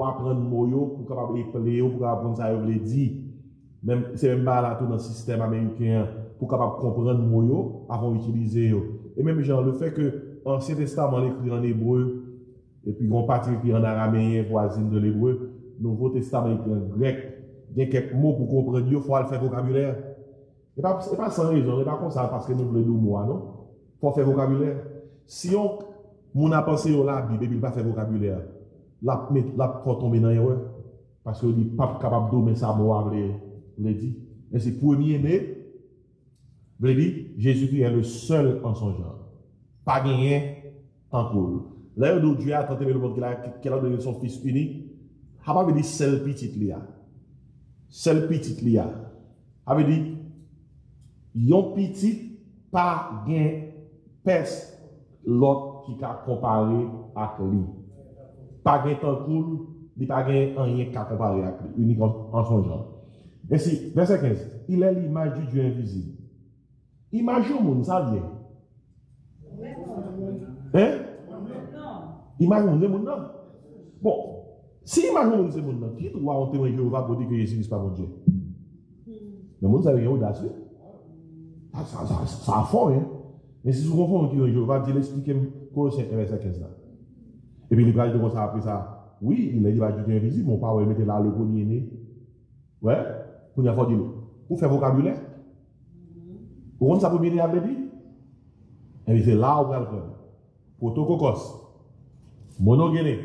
apprendre mot, pour capable épeler, pour apprendre ça, il veut dire. Même, c'est même pas là tout dans le système américain pour capable comprendre mot avant d'utiliser. Et même genre, le fait que l'Ancien Testament écrit en hébreu, et puis on partie qui en araméen, voisine de l'hébreu, Nouveau Testament écrit en grec, il y a quelques mots pour comprendre, il faut faire vocabulaire. Et pas sans raison, c'est pas comme ça parce que nous voulons 2 mois, non? Il faut faire vocabulaire. Si on a pensé au la Bible, il ne pas faire vocabulaire, la faut tomber dans l'erreur. Parce qu'il n'est pas capable de donner ça, moi, je l'ai dit. Mais c'est premier-né, je l'ai dit, Jésus-Christ est le seul en son genre. Pas gagné en cours. Là où Dieu a tenté le monde qu'il a donné son Fils unique, il n'a pas dit seul petit lia. Seul petit lia. Il avait dit, yon petit, pas gain, peste, l'autre qui a comparé avec lui. Pas gain tant cool, il n'a pas gain rien qu'à comparer avec lui, unique en son genre. Ainsi, verset 15, il est l'image du Dieu invisible. Image du monde, ça vient. Hein? Image du monde, non? Bon, si image du monde, c'est monde, qui doit en témoigner Jéhovah pour dire que Jésus n'est pas mon Dieu? Le monde, ça veut dire audacieux. Ça a fort, hein? Mais si vous confondez que Jéhovah, il explique Colossiens 1, verset 15 là. Et puis, les gars, ils ça après ça. Oui, il est l'image du Dieu invisible, mon père, il mettait là le premier né. Ouais, pour une fois, pour faire vocabulaire. Vous comprenez ça, premier né avait dit? Et puis, c'est là où on va le prendre. Protococos, monogéné,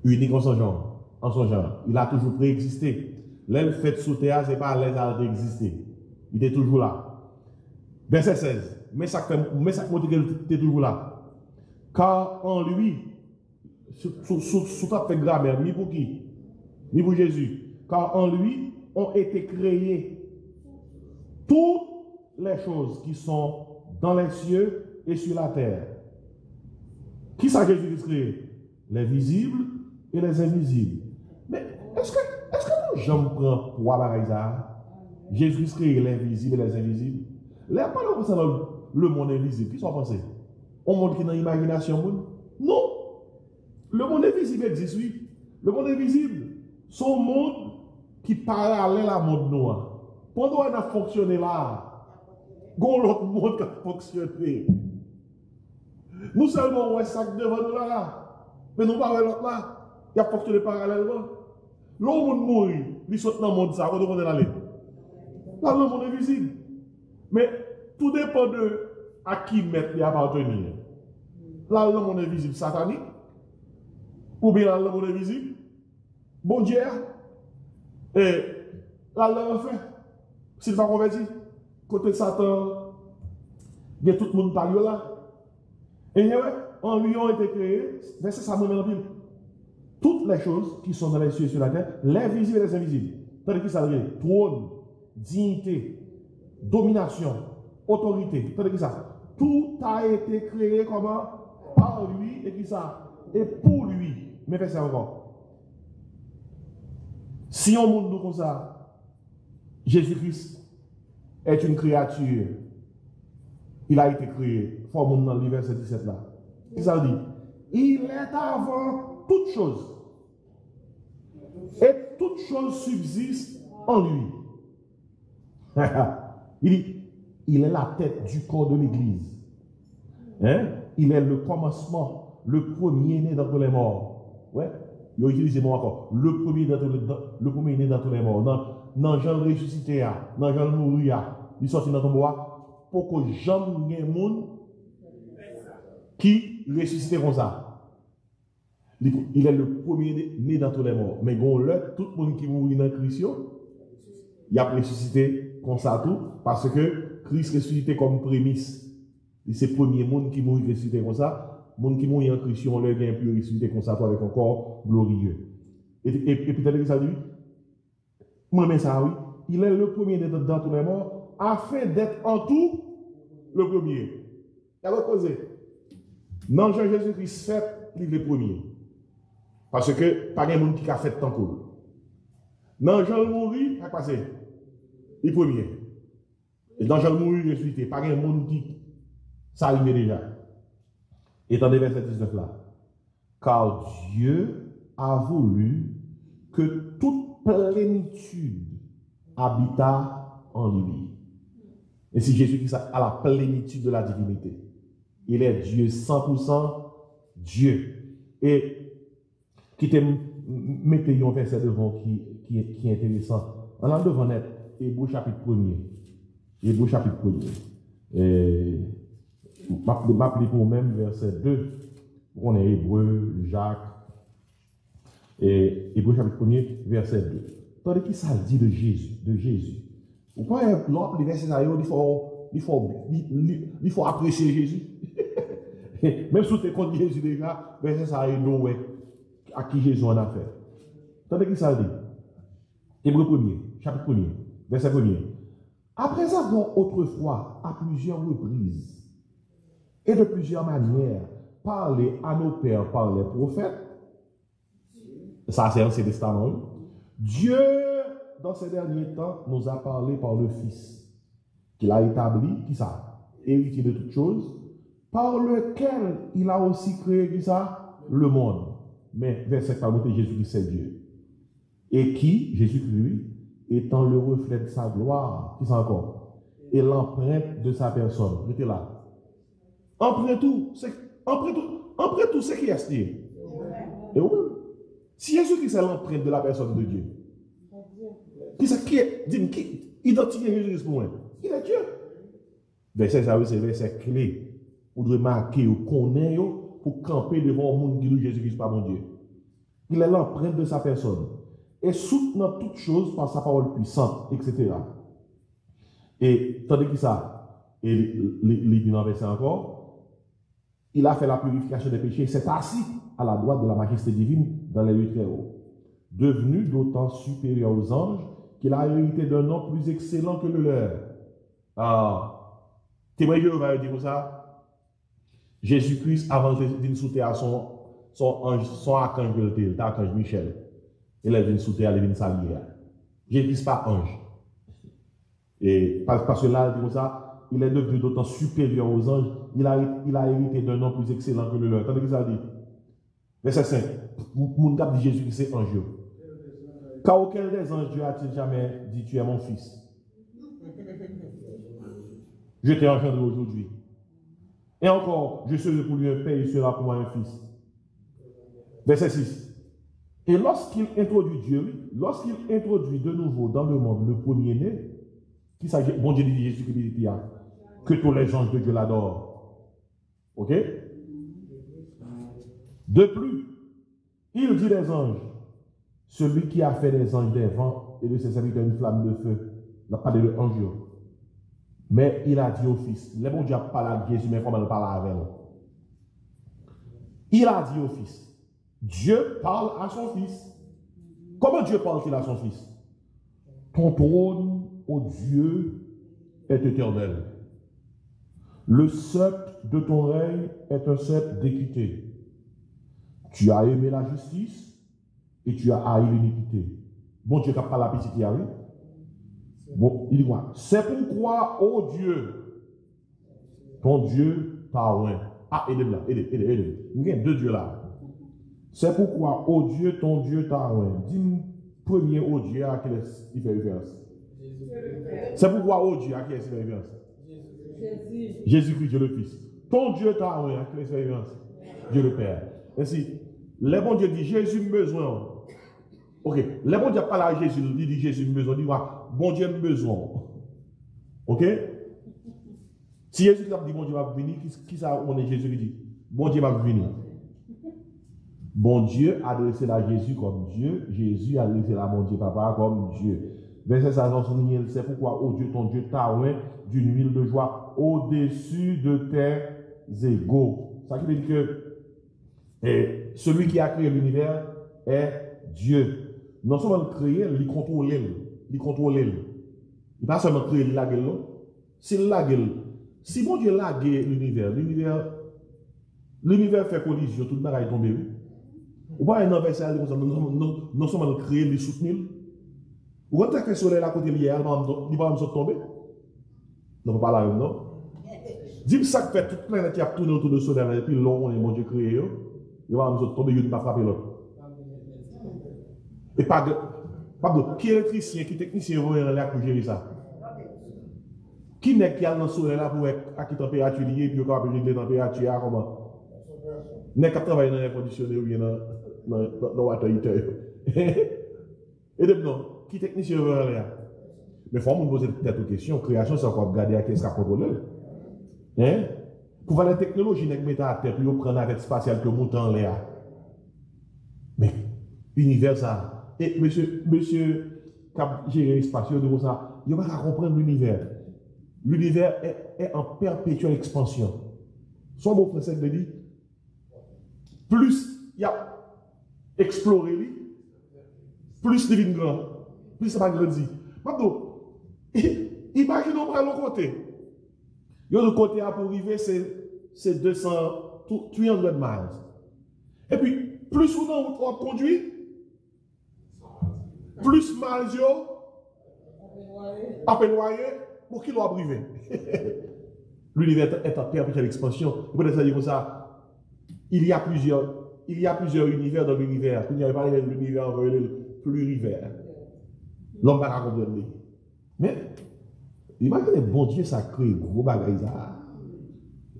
unique en son genre. Il a toujours préexisté. L'aile faite sous terre, ce n'est pas l'aile à exister. Il est toujours là. Verset 16. Mais ça montre qu'il était toujours là. Car en lui, sous ta fait grammaire, ni pour qui? Ni pour Jésus. Car en lui ont été créées toutes les choses qui sont dans les cieux et sur la terre. Qui ça Jésus a créé? Les visibles et les invisibles. Mais est-ce que j'en prends pour ça? Jésus a créé les visibles et les invisibles. Là, pas le monde invisible. Qui sont pensés? On monde qui est dans l'imagination. Non. Le monde invisible existe, oui. Le monde invisible, c'est un monde qui parallèle à monde noir. Pendant qu'on a fonctionné là, il y a l'autre monde qui a fonctionné. Nous seulement, on est sac devant nous là. Mais nous pas l'autre là. Il a fonctionné parallèlement. L'homme monde mourir, il saute dans le monde ça, on doit aller. Là, le monde est visible. Mais tout dépend de à qui mettre les appartenir. Là, le monde est visible satanique. Ou bien là, le monde est visible. Bon Dieu. Et là, le fait. S'il va convertir, côté Satan, il y a tout le monde par là. Et en lui ont été créés, verset ça me met toutes les choses qui sont dans les cieux et sur la terre, les visibles et les invisibles. Tandis que ça veut dire trône, dignité, domination, autorité. Tandis que ça, tout a été créé comment? Par lui et qui ça? Et pour lui. Mais fais ça encore. Si on montre nous comme ça, Jésus-Christ est une créature. Il a été créé. Faut monter dans le verset 17 là. Qu'est-ce que ça dit? Il est avant toute chose. Et toute chose subsiste en lui. Il dit, il est la tête du corps de l'Église. Hein? Il est le commencement, le premier-né dans tous les morts. Ouais? Il a utilisé le mot encore. Le premier-né dans tous les morts. Dans Jean le ressuscité, dans Jean le mouru, il sortit dans ton bois pour que Jean ait un monde qui ressuscite comme ça. Il est le premier-né dans tous les morts. Mais bon, là, tout le monde qui mourit dans Christ, il a ressuscité comme ça tout, parce que Christ ressuscité comme prémisse. C'est le premier monde qui mourit ressuscité comme ça. Le monde qui mourit en Christ, on l'a bien pu ressusciter comme ça avec un corps glorieux. Et puis, t'as dit ça, lui? Moi, mais ça, oui. Il est le premier dans tous les morts, afin d'être en tout le premier. Il a reposé. Non, Jean-Jésus-Christ fait, il est le premier. Parce que, pas de monde qui a fait tant que. Non, Jean mourit, il a passé. Il est premier. Et dans Jean mourit, il est ressuscité. Pas de monde qui. Ça arrive déjà. Et dans les versets 19 là. Car Dieu a voulu que toute plénitude habita en lui. Et si Jésus-Christ a la plénitude de la divinité, il est Dieu 100% Dieu. Et qui te mette un verset devant qui est intéressant. On a devant net, Hébreu chapitre 1er. Hébreu chapitre 1er. M'appeler pour même verset 2. On est Hébreu, Jacques. Et Hébreu chapitre 1er, verset 2. Tandis qu'il s'agit de Jésus. Pourquoi l'autre, les versets, il faut apprécier Jésus. Même si tu es contre Jésus déjà, verset ça est nous à qui Jésus en a fait. Tandis qu'il s'agit. Hébreu 1er, chapitre 1er, verset 1er. Après avoir autrefois, à plusieurs reprises, et de plusieurs manières, parlé à nos pères par les prophètes, ça c'est l'Ancien Testament, Dieu, dans ces derniers temps, nous a parlé par le Fils, qu'il a établi, qui ça, héritier de toutes choses, par lequel il a aussi créé, qui ça, le monde. Mais, verset 40, Jésus-Christ, c'est Dieu. Et qui, Jésus-Christ, étant le reflet de sa gloire, qui c'est encore, et l'empreinte de sa personne. Mettez là. Après tout, c'est qui est ce et oui. Si Jésus-Christ est l'empreinte de la personne de Dieu, qui identifie Jésus-Christ pour moi? Il est Dieu. Verset ça, c'est verset clé. Vous devez marquer, vous connaissez, pour camper devant le monde qui dit Jésus-Christ pas mon Dieu. Il est l'empreinte de sa personne. Et soutenant toutes choses par sa parole puissante, etc. Et tandis que ça, et il dit dans le verset encore, il a fait la purification des péchés, s'est assis à la droite de la majesté divine dans les lieux très hauts, devenu d'autant supérieur aux anges qu'il a hérité d'un nom plus excellent que le leur. Ah, témoin de Jéhovah dire ça. Jésus-Christ, avant de venir sous terre, son archange, l'archange Michel, il est venu sous terre, il est venu s'habiller. Jésus-Christ pas ange. Et parce que là, il dit ça, il est devenu d'autant supérieur aux anges, il a hérité d'un nom plus excellent que le leur. Tandis que ça dit, verset 5, mon cap dit Jésus qui c'est ange. Car aucun des anges Dieu a-t-il jamais dit tu es mon fils. Je t'ai engendré aujourd'hui. Et encore, je serai pour lui un père, il sera pour moi un fils. Verset 6. Et lorsqu'il introduit Dieu, lorsqu'il introduit de nouveau dans le monde le premier-né, qui s'agit, bon Dieu dit Jésus qui dit que tous les anges de Dieu l'adorent. Ok? De plus, il dit des anges, celui qui a fait des anges des vents et de ses serviteurs une flamme de feu, n'a pas de ange. Mais il a dit au Fils, les bon Dieu n'a pas parlé à Jésus, mais comment il parle avec lui. Il a dit au Fils, Dieu parle à son Fils. Comment Dieu parle-t-il à son Fils? Ton trône, ô Dieu, est éternel. Le sceptre de ton règne est un sceptre d'équité. Tu as aimé la justice et tu as haï l'iniquité. Bon Dieu n'a pas la petite qui arrive. Bon, il dit quoi? C'est pourquoi, ô Dieu, ton Dieu t'a oint. Ah, aidez-moi là, aidez-moi. Il y a deux dieux là. C'est pourquoi, ô Dieu, ton Dieu t'a oint. Dis-moi, premier, ô Dieu, à qui il fait référence? C'est pourquoi, ô Dieu, à qui il fait référence? Jésus-Christ, Dieu le Fils. Ton Dieu t'a oint, à qui il fait référence? Dieu le Père. Ainsi, les bons dieux disent Jésus besoin. Ok, les bons dieux parlent à Jésus, il dit Jésus besoin, il dit bon Dieu besoin. Ok? Si Jésus dit bon Dieu va venir, qui ça on est Jésus qui dit bon Dieu va venir. Bon Dieu a adressé à Jésus comme Dieu, Jésus a adressé à mon Dieu Papa comme Dieu. Verset 16, c'est pourquoi, ô Dieu, ton Dieu t'a oint d'une huile de joie au-dessus de tes égaux. Ça veut dire que celui qui a créé l'univers est Dieu. Non seulement créé, il contrôle. Il n'est pas seulement créé, il la gueule. C'est la gueule. Si bon Dieu la gueule l'univers fait collision, tout le monde est tombé. Ou pas un verset non seulement créé, il soutenir. Ou quand tu as le soleil à côté de l'hier, il va me tomber. Non, pas là, non. Dis-moi ça que fait toute planète qui a tourné autour du soleil, et puis l'homme, on est mon Dieu créé, il va me tomber, il va frapper l'autre. Et pas de qui est électricien, qui est technicien, vous voyez là pour gérer ça. Qui n'est qui a dans le soleil là pour être à quelle température liée, puis on peut régler la température, comment? N'est-ce pas travailler dans l'air conditionné ou bien dans le water heater? Et de non, qui technicien veut aller là? Mais il faut me poser peut-être une question. Création, c'est encore regarder à qu'est-ce qu'a contrôlé. Hein? Pour voir la technologie, nous mettons à terre, puis nous prenons avec spatial que monte en l'air. Mais, univers ça. Et monsieur, qui a géré l'espace, il dit ça, il ne va pas comprendre l'univers. L'univers est en perpétuelle expansion. Son mot français de dit, plus il y a exploré, plus il devient grand, plus ça va grandir. Maintenant, imaginez on prend l'autre côté. L'autre côté pour arriver, c'est 200, 300 miles. Et puis, plus on conduit, plus miles à peine noyé, pour qu'il soit privé. L'univers est en perpétuelle expansion. Vous pouvez dire comme ça, il y a plusieurs univers dans l'univers. Il n'y a pas l'univers plurivers. L'homme va comprendre. Mais, imaginez, bon Dieu, ça crée gros bagages.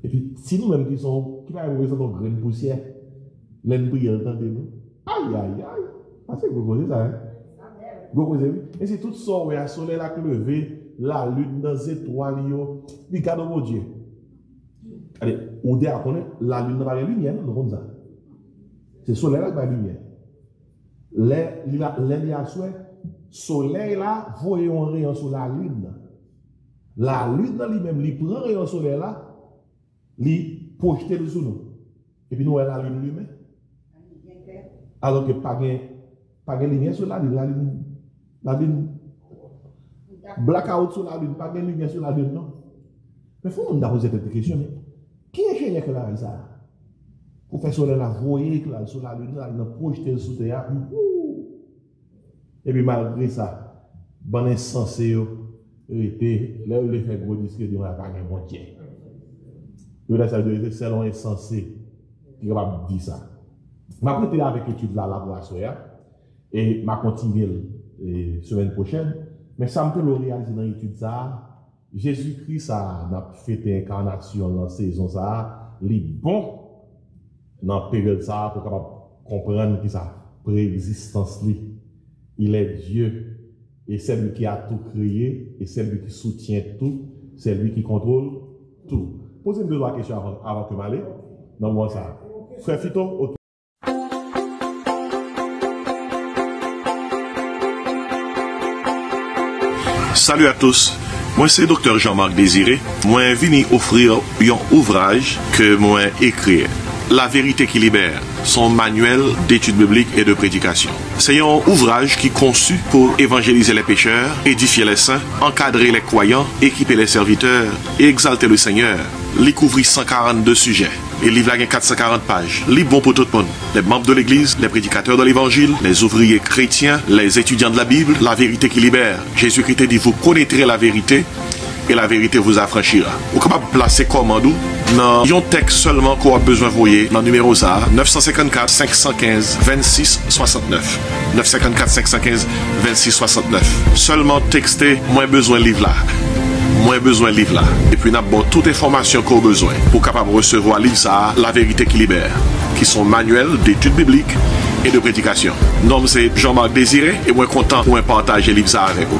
Et puis, si nous-mêmes qui va arriver dans nos graines de poussière, l'un brille dans nous. Aïe, aïe, aïe. Ah, c'est gros cause ça, hein? Gros cause, oui. Et c'est tout ça, où il y a le soleil là qui levé, la lune dans les étoiles, regarde mon Dieu. Allez, au dehors, la lune n'a pas de lumière, nous comme ça. C'est le soleil là qui a la lumière. L'année à souhait, soleil là, voyons un rayon sur la lune. La lune dans lui-même, il prend un rayon soleil là, il projette le sous nous. Et puis nous, on a la lune lui-même. Alors que pas de lumière sur la lune. La lune. Blackout sur la lune, pas de lumière sur la lune, non. Mais il faut nous poser cette question. Mais qui est génial que là, ça? Pour faire soleil là, voyer sur la lune, il a projeté sous terre. Et puis malgré ça, bon insensé, était là où il fait gros disque, il n'y a pas de bon Dieu. Ça veut dire que c'est un insensé qui est capable de dire ça. Je vais prêter avec l'étude là pour soir et je vais continuer la semaine prochaine. Mais ça me peut le réaliser dans l'étude ça. Jésus-Christ a fait l'incarnation dans la saison ça. Il est bon dans la période ça pour capable comprendre que sa préexistence. Il est Dieu et c'est lui qui a tout créé et c'est lui qui soutient tout. C'est lui qui contrôle tout. Posez-moi deux questions avant que je m'aille. Non, moi ça. Frère Fito, ok. Salut à tous, moi c'est Dr. Jean-Marc Désiré. Moi venu offrir un ouvrage que moi écrit, La vérité qui libère, son manuel d'études bibliques et de prédication. C'est un ouvrage qui est conçu pour évangéliser les pécheurs, édifier les saints, encadrer les croyants, équiper les serviteurs et exalter le Seigneur. Il couvre 142 sujets. Et le livre a 440 pages. Livre bon pour tout le monde. Les membres de l'Église, les prédicateurs de l'Évangile, les ouvriers chrétiens, les étudiants de la Bible, la vérité qui libère. Jésus-Christ dit, vous connaîtrez la vérité et la vérité vous affranchira. Vous êtes capable de placer commande dans un texte seulement qu'on a besoin de voyer dans le numéro ça, 954 515 26 69. 954 515 26 69. Seulement texter, moins besoin de livre là. Moins besoin de livre là. Et puis, nous avons toute information qu'on a besoin pour capable recevoir livre ça, La vérité qui libère, qui sont manuels d'études bibliques et de prédication. Mon nom c'est Jean-Marc Désiré et moi content pour partager livre ça avec vous.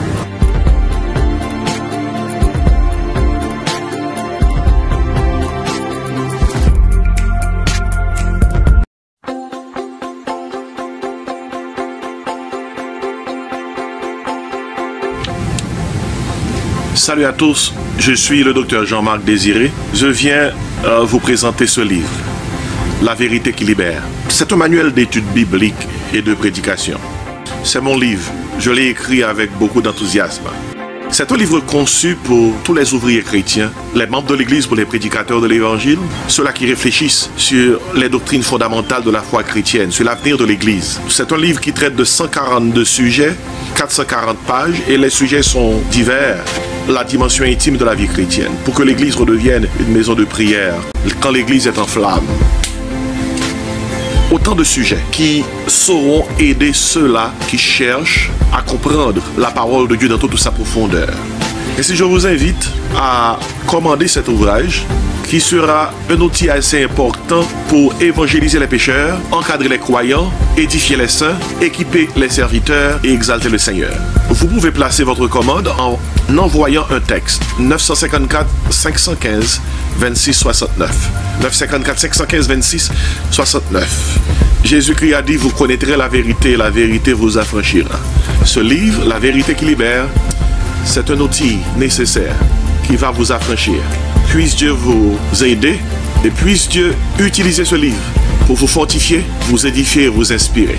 Salut à tous, je suis le docteur Jean-Marc Désiré. Je viens vous présenter ce livre, La vérité qui libère. C'est un manuel d'études bibliques et de prédication. C'est mon livre, je l'ai écrit avec beaucoup d'enthousiasme. C'est un livre conçu pour tous les ouvriers chrétiens, les membres de l'Église pour les prédicateurs de l'Évangile, ceux-là qui réfléchissent sur les doctrines fondamentales de la foi chrétienne, sur l'avenir de l'Église. C'est un livre qui traite de 142 sujets, 440 pages, et les sujets sont divers. La dimension intime de la vie chrétienne, pour que l'Église redevienne une maison de prière, quand l'Église est en flamme. Autant de sujets qui sauront aider ceux-là qui cherchent à comprendre la parole de Dieu dans toute sa profondeur. Et si je vous invite à commander cet ouvrage, qui sera un outil assez important pour évangéliser les pécheurs, encadrer les croyants, édifier les saints, équiper les serviteurs et exalter le Seigneur. Vous pouvez placer votre commande en envoyant un texte 954 515 26 69. 954 515 26 69. Jésus-Christ a dit, vous connaîtrez la vérité vous affranchira. Ce livre, La vérité qui libère, c'est un outil nécessaire qui va vous affranchir. Puisse Dieu vous aider et puisse Dieu utiliser ce livre pour vous fortifier, vous édifier et vous inspirer.